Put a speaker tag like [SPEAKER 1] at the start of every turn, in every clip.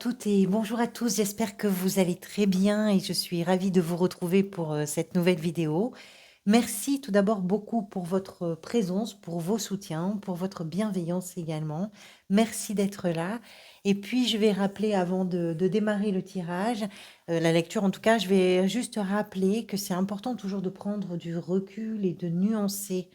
[SPEAKER 1] toutes et bonjour à tous, j'espère que vous allez très bien et je suis ravie de vous retrouver pour cette nouvelle vidéo. Merci tout d'abord beaucoup pour votre présence, pour vos soutiens, pour votre bienveillance également. Merci d'être là. Et puis je vais rappeler avant de démarrer le tirage, la lecture en tout cas, je vais juste rappeler que c'est important toujours de prendre du recul et de nuancer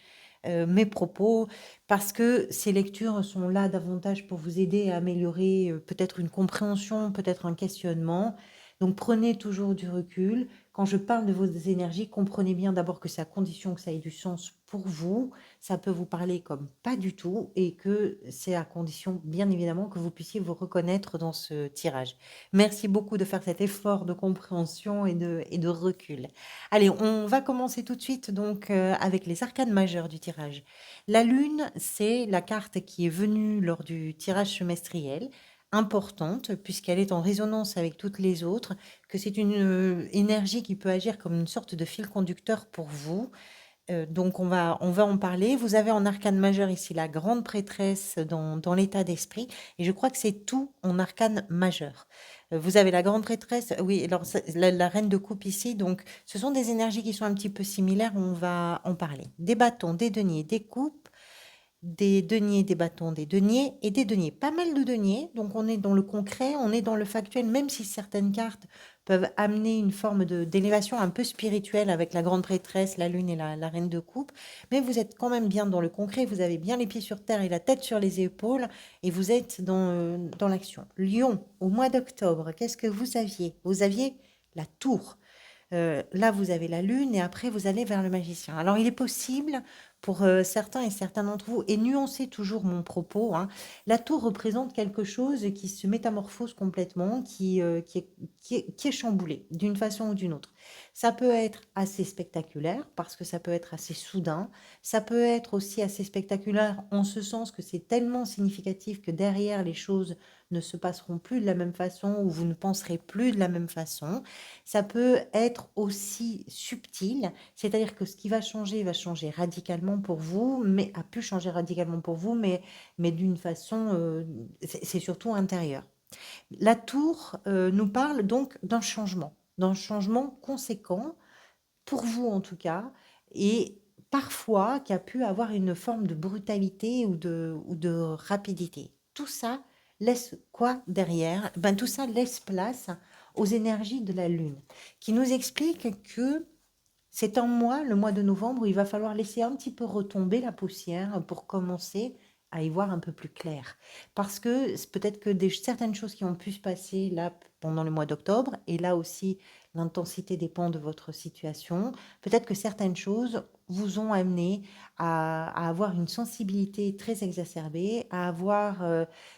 [SPEAKER 1] mes propos parce que ces lectures sont là davantage pour vous aider à améliorer peut-être une compréhension, peut-être un questionnement. Donc prenez toujours du recul. Quand je parle de vos énergies, comprenez bien d'abord que c'est à condition que ça ait du sens pour vous. Ça peut vous parler comme pas du tout et que c'est à condition, bien évidemment, que vous puissiez vous reconnaître dans ce tirage. Merci beaucoup de faire cet effort de compréhension et de recul. Allez, on va commencer tout de suite donc avec les arcanes majeures du tirage. La lune, c'est la carte qui est venue lors du tirage semestriel, importante puisqu'elle est en résonance avec toutes les autres, que c'est une énergie qui peut agir comme une sorte de fil conducteur pour vous. Donc on va en parler. Vous avez en arcane majeur ici la grande prêtresse dans l'état d'esprit, et je crois que c'est tout en arcane majeur. Vous avez la grande prêtresse, oui, alors la reine de coupe ici, donc ce sont des énergies qui sont un petit peu similaires, on va en parler. Des bâtons, des deniers, des coupes, des deniers, des bâtons, des deniers et des deniers. Pas mal de deniers, donc on est dans le concret, on est dans le factuel, même si certaines cartes peuvent amener une forme d'élévation un peu spirituelle avec la grande prêtresse, la lune et la reine de coupe, mais vous êtes quand même bien dans le concret, vous avez bien les pieds sur terre et la tête sur les épaules, et vous êtes dans l'action. Lion, au mois d'octobre, qu'est-ce que vous aviez? Vous aviez la tour. Là, vous avez la lune et après, vous allez vers le magicien. Alors, il est possible pour certains et certains d'entre vous, et nuancez toujours mon propos, hein, la tour représente quelque chose qui se métamorphose complètement, qui est chamboulé d'une façon ou d'une autre. Ça peut être assez spectaculaire parce que ça peut être assez soudain. Ça peut être aussi assez spectaculaire en ce sens que c'est tellement significatif que derrière les choses ne se passeront plus de la même façon ou vous ne penserez plus de la même façon. Ça peut être aussi subtil, c'est-à-dire que ce qui va changer radicalement pour vous, mais a pu changer radicalement pour vous, mais d'une façon, c'est surtout intérieur. La tour nous parle donc d'un changement conséquent, pour vous en tout cas, et parfois qui a pu avoir une forme de brutalité ou de rapidité. Tout ça laisse quoi derrière? Ben, tout ça laisse place aux énergies de la Lune, qui nous explique que c'est un mois, le mois de novembre, où il va falloir laisser un petit peu retomber la poussière pour commencer à y voir un peu plus clair. Parce que peut-être que certaines choses qui ont pu se passer là pendant le mois d'octobre, et là aussi l'intensité dépend de votre situation, peut-être que certaines choses vous ont amené à avoir une sensibilité très exacerbée, à avoir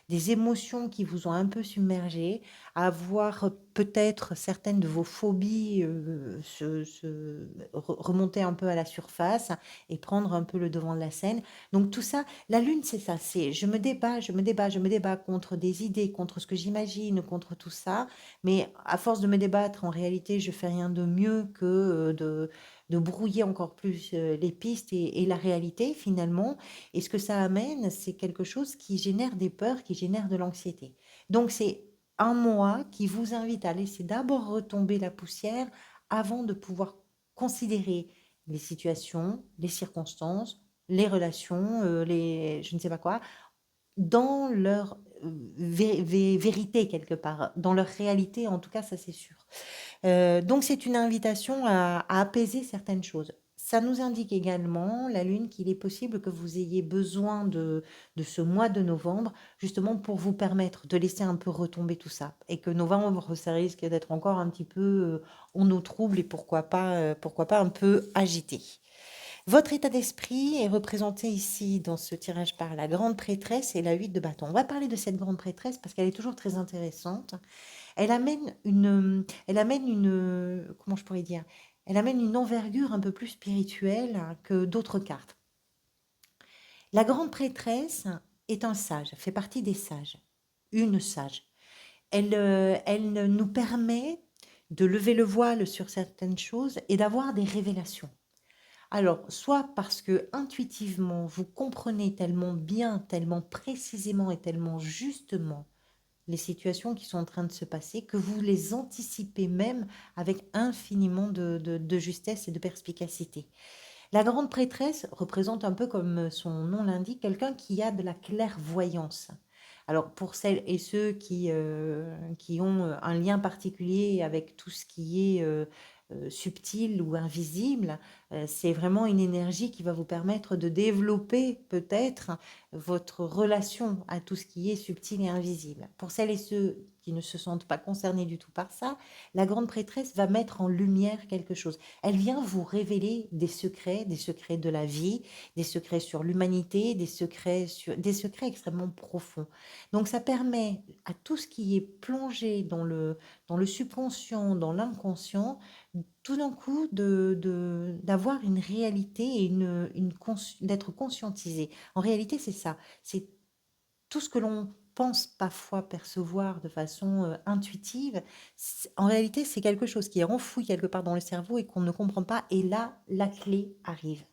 [SPEAKER 1] des émotions qui vous ont un peu submergé, à voir peut-être certaines de vos phobies remonter un peu à la surface et prendre un peu le devant de la scène. Donc tout ça, la lune, c'est ça, c'est je me débat, je me débat, je me débat contre des idées, contre ce que j'imagine, contre tout ça. Mais à force de me débattre, en réalité, je fais rien de mieux que de brouiller encore plus les pistes et la réalité finalement. Et ce que ça amène, c'est quelque chose qui génère des peurs, qui génère de l'anxiété. Donc c'est un mois qui vous invite à laisser d'abord retomber la poussière avant de pouvoir considérer les situations, les circonstances, les relations, je ne sais pas quoi, dans leur vérité quelque part, dans leur réalité en tout cas, ça c'est sûr. Donc c'est une invitation à apaiser certaines choses. Ça nous indique également, la Lune, qu'il est possible que vous ayez besoin de ce mois de novembre, justement pour vous permettre de laisser un peu retomber tout ça. Et que novembre, ça risque d'être encore un petit peu en eau trouble et pourquoi pas un peu agité. Votre état d'esprit est représenté ici dans ce tirage par la grande prêtresse et la 8 de bâton. On va parler de cette grande prêtresse parce qu'elle est toujours très intéressante. Elle amène une, comment je pourrais dire? Elle amène une envergure un peu plus spirituelle que d'autres cartes. La grande prêtresse est un sage, fait partie des sages, une sage. Elle nous permet de lever le voile sur certaines choses et d'avoir des révélations. Alors, soit parce que intuitivement, vous comprenez tellement bien, tellement précisément et tellement justement les situations qui sont en train de se passer, que vous les anticipez même avec infiniment de justesse et de perspicacité. La grande prêtresse représente un peu comme son nom l'indique, quelqu'un qui a de la clairvoyance. Alors pour celles et ceux qui ont un lien particulier avec tout ce qui est subtil ou invisible, c'est vraiment une énergie qui va vous permettre de développer peut-être votre relation à tout ce qui est subtil et invisible. Pour celles et ceux qui ne se sentent pas concernés du tout par ça, la grande prêtresse va mettre en lumière quelque chose. Elle vient vous révéler des secrets de la vie, des secrets sur l'humanité, des secrets extrêmement profonds. Donc ça permet à tout ce qui est plongé dans le subconscient, dans l'inconscient, tout d'un coup d'avoir une réalité et d'être conscientisé. En réalité, c'est ça. C'est tout ce que l'on pense parfois percevoir de façon intuitive, en réalité, c'est quelque chose qui est enfoui quelque part dans le cerveau et qu'on ne comprend pas. Et là, la clé arrive.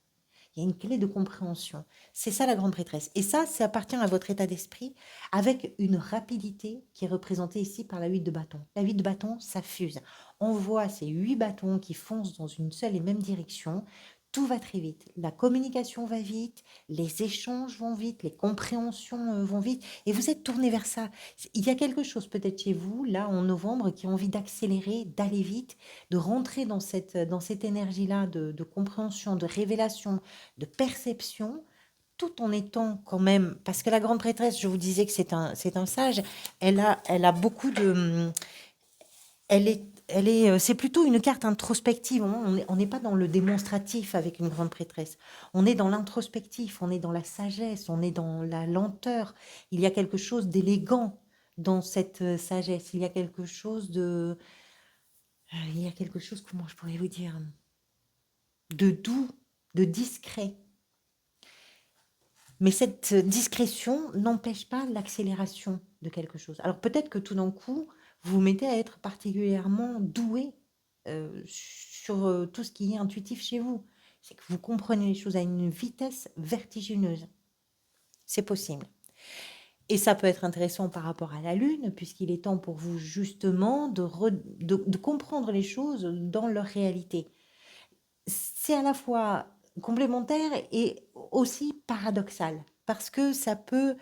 [SPEAKER 1] Il y a une clé de compréhension. C'est ça la grande prêtresse. Et ça appartient à votre état d'esprit avec une rapidité qui est représentée ici par la 8 de bâton. La 8 de bâton, ça fuse. On voit ces 8 bâtons qui foncent dans une seule et même direction. Tout va très vite. La communication va vite, les échanges vont vite, les compréhensions vont vite. Et vous êtes tourné vers ça. Il y a quelque chose peut-être chez vous, là, en novembre, qui a envie d'accélérer, d'aller vite, de rentrer dans cette énergie-là de compréhension, de révélation, de perception, tout en étant quand même, parce que la grande prêtresse, je vous disais que c'est un sage, elle a beaucoup de, c'est plutôt une carte introspective. On n'est pas dans le démonstratif avec une grande prêtresse. On est dans l'introspectif, on est dans la sagesse, on est dans la lenteur. Il y a quelque chose d'élégant dans cette sagesse. Il y a quelque chose, comment je pourrais vous dire, de doux, de discret. Mais cette discrétion n'empêche pas l'accélération de quelque chose. Alors peut-être que tout d'un coup, vous vous mettez à être particulièrement doué sur tout ce qui est intuitif chez vous. C'est que vous comprenez les choses à une vitesse vertigineuse. C'est possible. Et ça peut être intéressant par rapport à la Lune, puisqu'il est temps pour vous justement de comprendre les choses dans leur réalité. C'est à la fois complémentaire et aussi paradoxal, parce que ça peut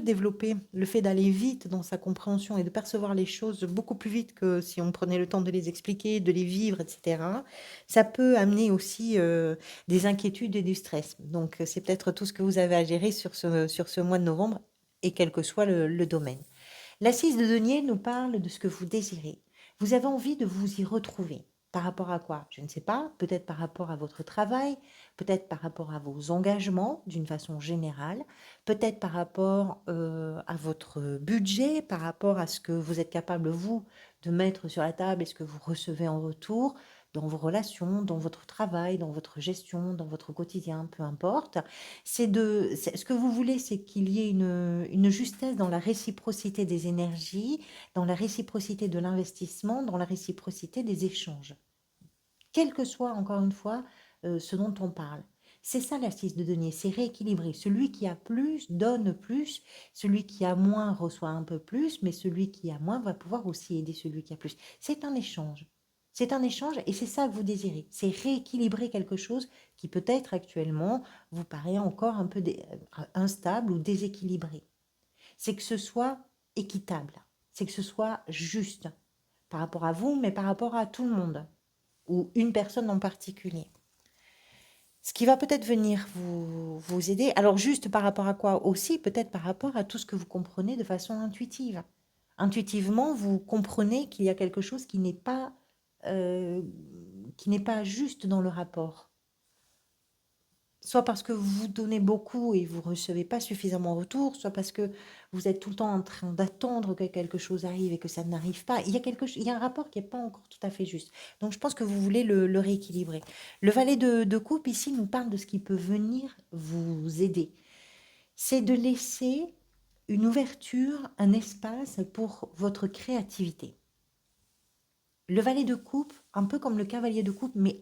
[SPEAKER 1] développer le fait d'aller vite dans sa compréhension et de percevoir les choses beaucoup plus vite que si on prenait le temps de les expliquer, de les vivre, etc. Ça peut amener aussi des inquiétudes et du stress. Donc, c'est peut-être tout ce que vous avez à gérer sur ce mois de novembre, et quel que soit le domaine. L'assise de denier nous parle de ce que vous désirez. Vous avez envie de vous y retrouver. Par rapport à quoi? Je ne sais pas. Peut-être par rapport à votre travail, peut-être par rapport à vos engagements d'une façon générale, peut-être par rapport à votre budget, par rapport à ce que vous êtes capable, vous, de mettre sur la table et ce que vous recevez en retour dans vos relations, dans votre travail, dans votre gestion, dans votre quotidien, peu importe. Ce que vous voulez, c'est qu'il y ait une justesse dans la réciprocité des énergies, dans la réciprocité de l'investissement, dans la réciprocité des échanges. Quel que soit, encore une fois, ce dont on parle. C'est ça l'assise de denier, c'est rééquilibrer. Celui qui a plus donne plus, celui qui a moins reçoit un peu plus, mais celui qui a moins va pouvoir aussi aider celui qui a plus. C'est un échange. C'est un échange et c'est ça que vous désirez. C'est rééquilibrer quelque chose qui peut-être actuellement vous paraît encore un peu instable ou déséquilibré. C'est que ce soit équitable, c'est que ce soit juste par rapport à vous, mais par rapport à tout le monde ou une personne en particulier. Ce qui va peut-être venir vous aider, alors juste par rapport à quoi aussi, peut-être par rapport à tout ce que vous comprenez de façon intuitive. Intuitivement, vous comprenez qu'il y a quelque chose euh, qui n'est pas juste dans le rapport. Soit parce que vous donnez beaucoup et vous ne recevez pas suffisamment en retour, soit parce que vous êtes tout le temps en train d'attendre que quelque chose arrive et que ça n'arrive pas. Il y a un rapport qui n'est pas encore tout à fait juste. Donc je pense que vous voulez le rééquilibrer. Le valet de coupe ici nous parle de ce qui peut venir vous aider. C'est de laisser une ouverture, un espace pour votre créativité. Le valet de coupe, un peu comme le cavalier de coupe, mais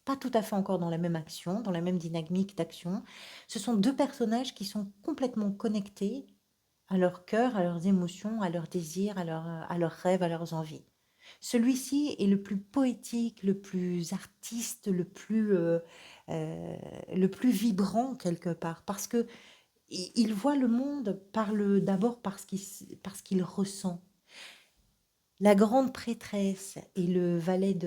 [SPEAKER 1] pas tout à fait encore dans la même action, dans la même dynamique d'action. Ce sont deux personnages qui sont complètement connectés à leur cœur, à leurs émotions, à leurs désirs, à leurs rêves, à leurs envies. Celui-ci est le plus poétique, le plus artiste, le plus vibrant quelque part, parce que il voit le monde d'abord parce qu'il ressent. La grande prêtresse et le valet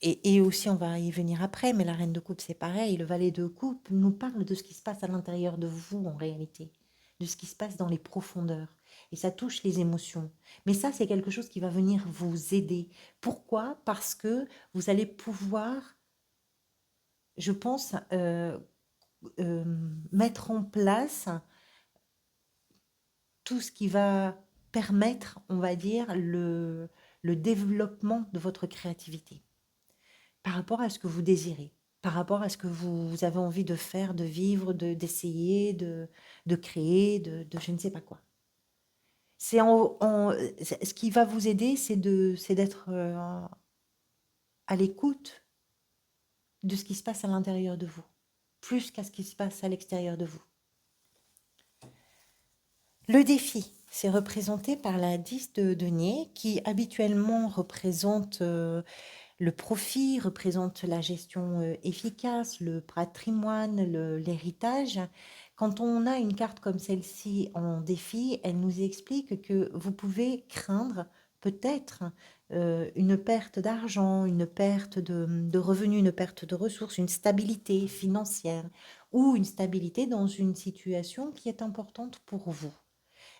[SPEAKER 1] et aussi on va y venir après, mais la reine de coupe c'est pareil, le valet de coupe nous parle de ce qui se passe à l'intérieur de vous en réalité, de ce qui se passe dans les profondeurs. Et ça touche les émotions. Mais ça, c'est quelque chose qui va venir vous aider. Pourquoi? Parce que vous allez pouvoir, je pense, euh, mettre en place tout ce qui va permettre, on va dire, le développement de votre créativité par rapport à ce que vous désirez, par rapport à ce que vous avez envie de faire, de vivre, d'essayer, de créer, de je ne sais pas quoi. Ce qui va vous aider, c'est d'être à l'écoute de ce qui se passe à l'intérieur de vous, plus qu'à ce qui se passe à l'extérieur de vous. Le défi, c'est représenté par la 10 de denier qui habituellement représente le profit, représente la gestion efficace, le patrimoine, l'héritage. Quand on a une carte comme celle-ci en défi, elle nous explique que vous pouvez craindre peut-être une perte d'argent, une perte de revenus, une perte de ressources, une stabilité financière ou une stabilité dans une situation qui est importante pour vous.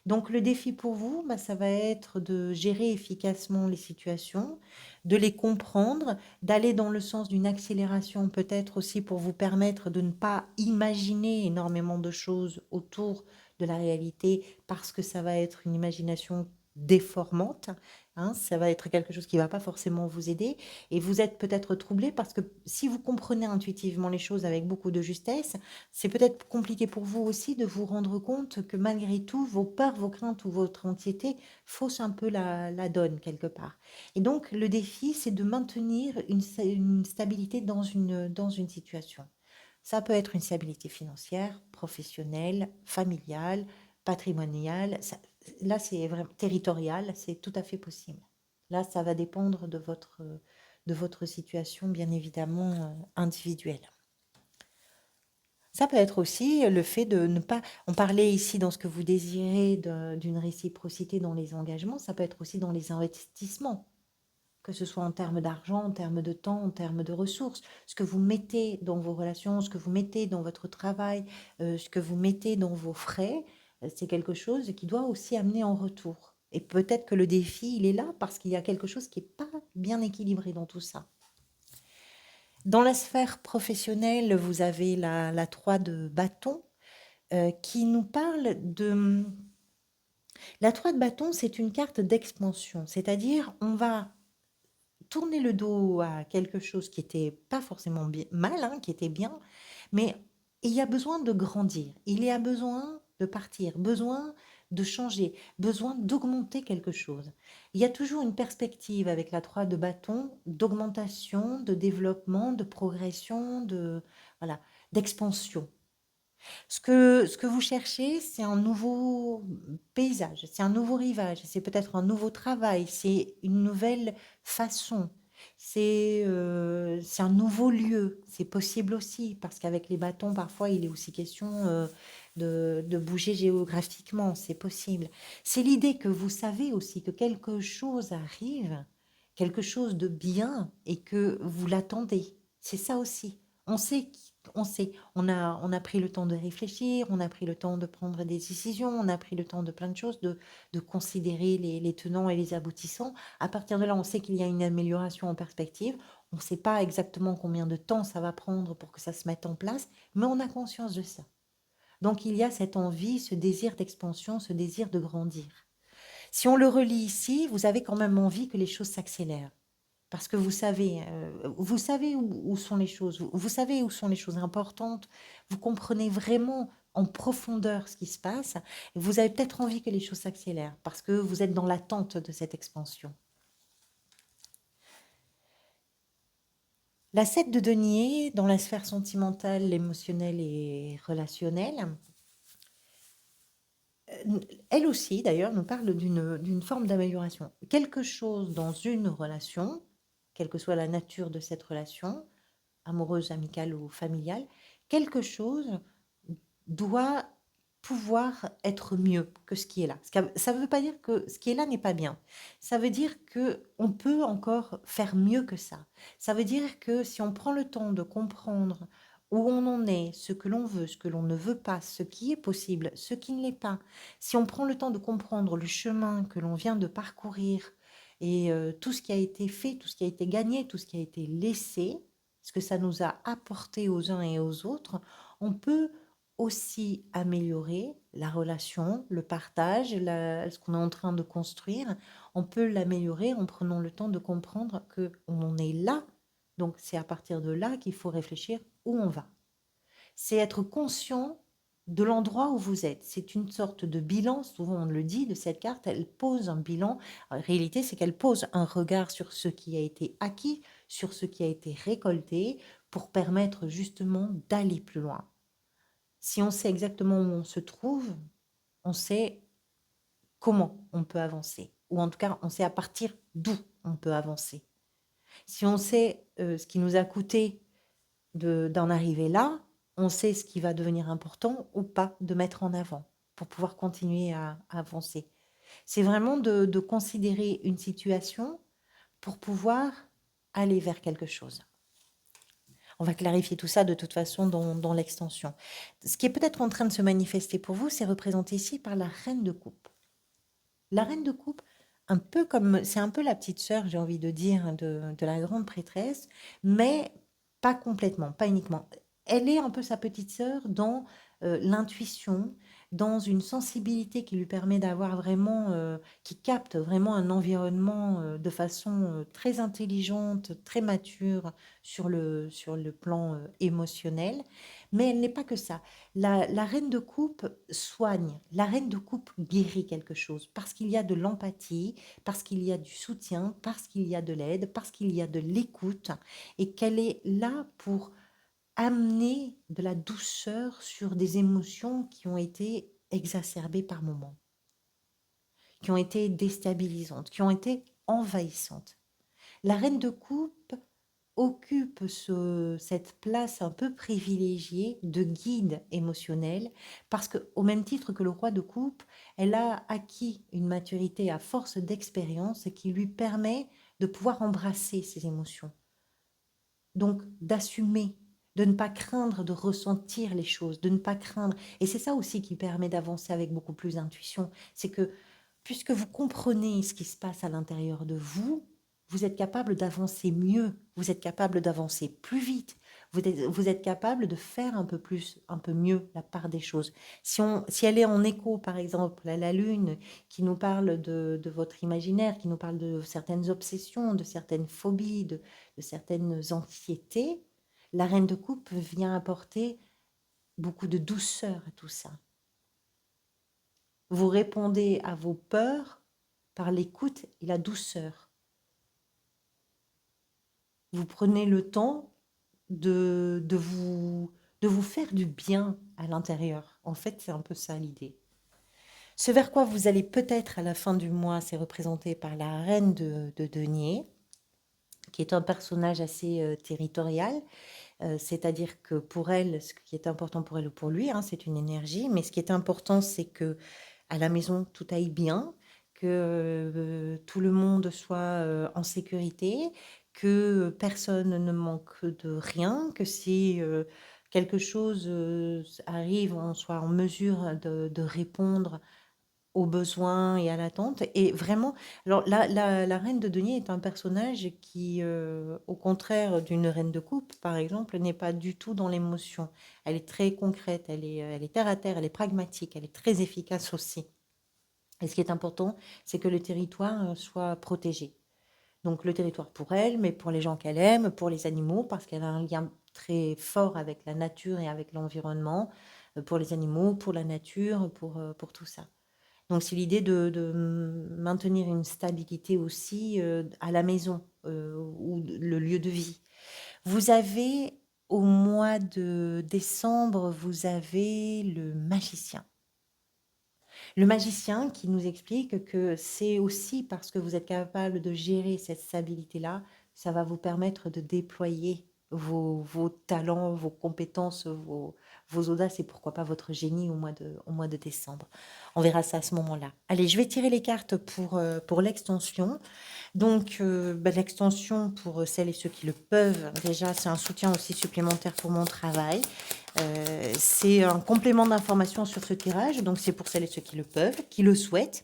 [SPEAKER 1] Donc le défi pour vous, bah, ça va être de gérer efficacement les situations, de les comprendre, d'aller dans le sens d'une accélération peut-être aussi pour vous permettre de ne pas imaginer énormément de choses autour de la réalité parce que ça va être une imagination déformante, hein, ça va être quelque chose qui ne va pas forcément vous aider et vous êtes peut-être troublé parce que si vous comprenez intuitivement les choses avec beaucoup de justesse, c'est peut-être compliqué pour vous aussi de vous rendre compte que malgré tout, vos peurs, vos craintes ou votre anxiété faussent un peu la donne quelque part. Et donc, le défi, c'est de maintenir une stabilité dans une situation. Ça peut être une stabilité financière, professionnelle, familiale, patrimoniale. Là, c'est vraiment territorial, c'est tout à fait possible. Là, ça va dépendre de votre situation, bien évidemment, individuelle. Ça peut être aussi le fait de ne pas on parlait ici dans ce que vous désirez d'une réciprocité dans les engagements, ça peut être aussi dans les investissements, que ce soit en termes d'argent, en termes de temps, en termes de ressources. Ce que vous mettez dans vos relations, ce que vous mettez dans votre travail, ce que vous mettez dans vos frais, c'est quelque chose qui doit aussi amener en retour. Et peut-être que le défi, il est là parce qu'il y a quelque chose qui n'est pas bien équilibré dans tout ça. Dans la sphère professionnelle, vous avez la 3 de bâton qui nous parle de... La 3 de bâton, c'est une carte d'expansion, c'est-à-dire on va tourner le dos à quelque chose qui était pas forcément mal, hein, qui était bien, mais il y a besoin de grandir, il y a besoin de partir, besoin de changer, besoin d'augmenter quelque chose. Il y a toujours une perspective avec la 3 de bâton d'augmentation, de développement, de progression, voilà, d'expansion. Ce que vous cherchez, c'est un nouveau paysage, c'est un nouveau rivage, c'est peut-être un nouveau travail, c'est une nouvelle façon, c'est un nouveau lieu. C'est possible aussi, parce qu'avec les bâtons, parfois, il est aussi question de bouger géographiquement, c'est possible. C'est l'idée que vous savez aussi que quelque chose arrive, quelque chose de bien, et que vous l'attendez. C'est ça aussi. On sait on sait, on a pris le temps de réfléchir, on a pris le temps de prendre des décisions, on a pris le temps de plein de choses, de considérer les tenants et les aboutissants. À partir de là, on sait qu'il y a une amélioration en perspective. On ne sait pas exactement combien de temps ça va prendre pour que ça se mette en place, mais on a conscience de ça. Donc il y a cette envie, ce désir d'expansion, ce désir de grandir. Si on le relie ici, vous avez quand même envie que les choses s'accélèrent. Parce que vous savez où sont les choses, vous savez où sont les choses importantes, vous comprenez vraiment en profondeur ce qui se passe, et vous avez peut-être envie que les choses s'accélèrent, parce que vous êtes dans l'attente de cette expansion. La 7 de denier, dans la sphère sentimentale, émotionnelle et relationnelle, Elle aussi d'ailleurs nous parle d'une forme d'amélioration. Quelque chose dans une relation, quelle que soit la nature de cette relation, amoureuse, amicale ou familiale, quelque chose doit pouvoir être mieux que ce qui est là. Ça ne veut pas dire que ce qui est là n'est pas bien. Ça veut dire que on peut encore faire mieux que ça. Ça veut dire que si on prend le temps de comprendre où on en est, ce que l'on veut, ce que l'on ne veut pas, ce qui est possible, ce qui ne l'est pas, si on prend le temps de comprendre le chemin que l'on vient de parcourir et tout ce qui a été fait, tout ce qui a été gagné, tout ce qui a été laissé, ce que ça nous a apporté aux uns et aux autres, on peut aussi améliorer la relation, le partage, ce qu'on est en train de construire. On peut l'améliorer en prenant le temps de comprendre que on en est là. Donc c'est à partir de là qu'il faut réfléchir où on va. C'est être conscient de l'endroit où vous êtes. C'est une sorte de bilan, souvent on le dit, de cette carte. Elle pose un bilan. En réalité, c'est qu'elle pose un regard sur ce qui a été acquis, sur ce qui a été récolté, pour permettre justement d'aller plus loin. Si on sait exactement où on se trouve, on sait comment on peut avancer. Ou en tout cas, on sait à partir d'où on peut avancer. Si on sait ce qui nous a coûté d'en arriver là, on sait ce qui va devenir important ou pas de mettre en avant pour pouvoir continuer à avancer. C'est vraiment de considérer une situation pour pouvoir aller vers quelque chose. On va clarifier tout ça de toute façon dans l'extension. Ce qui est peut-être en train de se manifester pour vous, c'est représenté ici par la reine de coupe. La reine de coupe, un peu comme, c'est un peu la petite sœur, j'ai envie de dire, de la grande prêtresse, mais pas complètement, pas uniquement. Elle est un peu sa petite sœur dans l'intuition, dans une sensibilité qui lui permet d'avoir vraiment, qui capte vraiment un environnement de façon très intelligente, très mature sur le plan émotionnel. Mais elle n'est pas que ça. La reine de coupe soigne, la reine de coupe guérit quelque chose, parce qu'il y a de l'empathie, parce qu'il y a du soutien, parce qu'il y a de l'aide, parce qu'il y a de l'écoute, et qu'elle est là pour amener de la douceur sur des émotions qui ont été exacerbées par moments, qui ont été déstabilisantes, qui ont été envahissantes. La reine de coupe occupe cette place un peu privilégiée de guide émotionnel parce que, au même titre que le roi de coupe, elle a acquis une maturité à force d'expérience qui lui permet de pouvoir embrasser ses émotions. Donc, d'assumer, de ne pas craindre de ressentir les choses, de ne pas craindre. Et c'est ça aussi qui permet d'avancer avec beaucoup plus d'intuition. C'est que, puisque vous comprenez ce qui se passe à l'intérieur de vous, vous êtes capable d'avancer mieux, vous êtes capable d'avancer plus vite, vous êtes capable de faire un peu plus, un peu mieux la part des choses. Si elle est en écho, par exemple, à la Lune, qui nous parle de votre imaginaire, qui nous parle de certaines obsessions, de certaines phobies, de certaines anxiétés, la reine de coupe vient apporter beaucoup de douceur à tout ça. Vous répondez à vos peurs par l'écoute et la douceur. Vous prenez le temps de vous faire du bien à l'intérieur. En fait, c'est un peu ça l'idée. Ce vers quoi vous allez peut-être à la fin du mois, c'est représenté par la reine de denier, qui est un personnage assez territorial. C'est-à-dire que pour elle, ce qui est important pour elle ou pour lui, hein, c'est une énergie, mais ce qui est important, c'est que à la maison, tout aille bien, que tout le monde soit en sécurité, que personne ne manque de rien, que si quelque chose arrive, on soit en mesure de répondre aux besoins et à l'attente. Et vraiment, alors la reine de denier est un personnage qui, au contraire d'une reine de coupe, par exemple, n'est pas du tout dans l'émotion. Elle est très concrète, elle est terre à terre, elle est pragmatique, elle est très efficace aussi. Et ce qui est important, c'est que le territoire soit protégé. Donc le territoire pour elle, mais pour les gens qu'elle aime, pour les animaux, parce qu'elle a un lien très fort avec la nature et avec l'environnement, pour les animaux, pour la nature, pour tout ça. Donc c'est l'idée de maintenir une stabilité aussi à la maison ou le lieu de vie. Vous avez au mois de décembre, vous avez le magicien. Le magicien qui nous explique que c'est aussi parce que vous êtes capable de gérer cette stabilité-là, ça va vous permettre de déployer vos talents, vos compétences, vos audaces et pourquoi pas votre génie au mois de décembre. On verra ça à ce moment-là. Allez, je vais tirer les cartes pour l'extension. Donc, bah, l'extension pour celles et ceux qui le peuvent, déjà, c'est un soutien aussi supplémentaire pour mon travail. C'est un complément d'information sur ce tirage, donc c'est pour celles et ceux qui le peuvent, qui le souhaitent.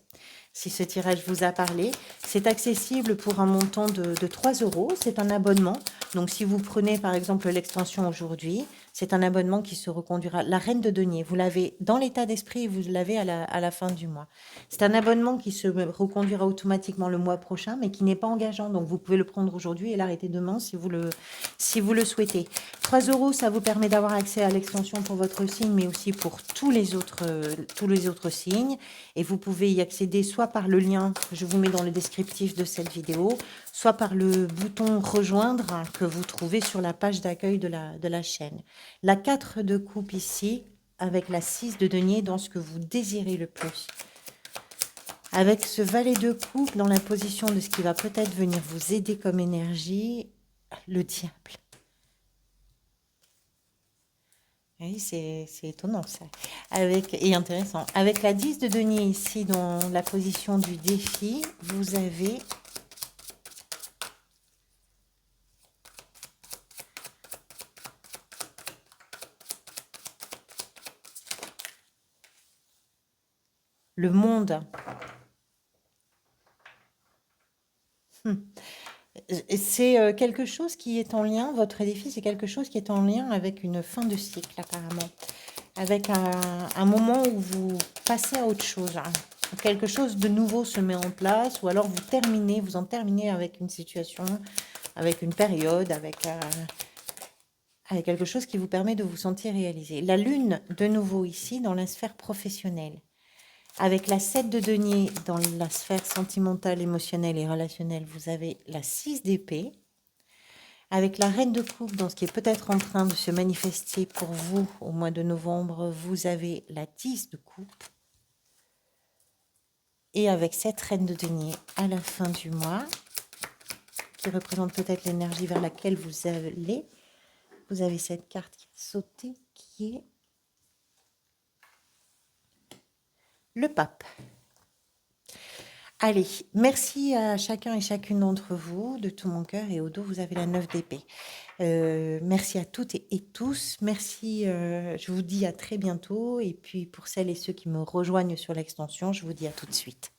[SPEAKER 1] Si ce tirage vous a parlé, c'est accessible pour un montant de 3 euros. C'est un abonnement. Donc, si vous prenez par exemple l'extension aujourd'hui, c'est un abonnement qui se reconduira. La reine de denier, vous l'avez dans l'état d'esprit et vous l'avez à la fin du mois. C'est un abonnement qui se reconduira automatiquement le mois prochain, mais qui n'est pas engageant. Donc, vous pouvez le prendre aujourd'hui et l'arrêter demain si vous le souhaitez. 3 euros, ça vous permet d'avoir accès à l'extension pour votre signe, mais aussi pour tous les autres signes. Et vous pouvez y accéder soit par le lien que je vous mets dans le descriptif de cette vidéo, soit par le bouton rejoindre que vous trouvez sur la page d'accueil de la chaîne. La 4 de coupe ici, avec la 6 de denier dans ce que vous désirez le plus. Avec ce valet de coupe dans la position de ce qui va peut-être venir vous aider comme énergie, le diable. Oui, c'est étonnant ça. Et intéressant. Avec la 10 de denier ici dans la position du défi, vous avez le monde. C'est quelque chose qui est en lien, votre défi, c'est quelque chose qui est en lien avec une fin de cycle apparemment. Avec un moment où vous passez à autre chose. Hein. Quelque chose de nouveau se met en place, ou alors vous en terminez avec une situation, avec une période, avec quelque chose qui vous permet de vous sentir réalisé. La lune, de nouveau ici, dans la sphère professionnelle. Avec la 7 de denier dans la sphère sentimentale, émotionnelle et relationnelle, vous avez la 6 d'épée. Avec la reine de coupe, dans ce qui est peut-être en train de se manifester pour vous au mois de novembre, vous avez la 10 de coupe. Et avec cette reine de denier à la fin du mois, qui représente peut-être l'énergie vers laquelle vous allez, vous avez cette carte qui a sauté, qui est le pape. Allez, merci à chacun et chacune d'entre vous, de tout mon cœur, et au dos, vous avez la 9 d'épée. Merci à toutes et tous. Merci, je vous dis à très bientôt. Et puis, pour celles et ceux qui me rejoignent sur l'extension, je vous dis à tout de suite.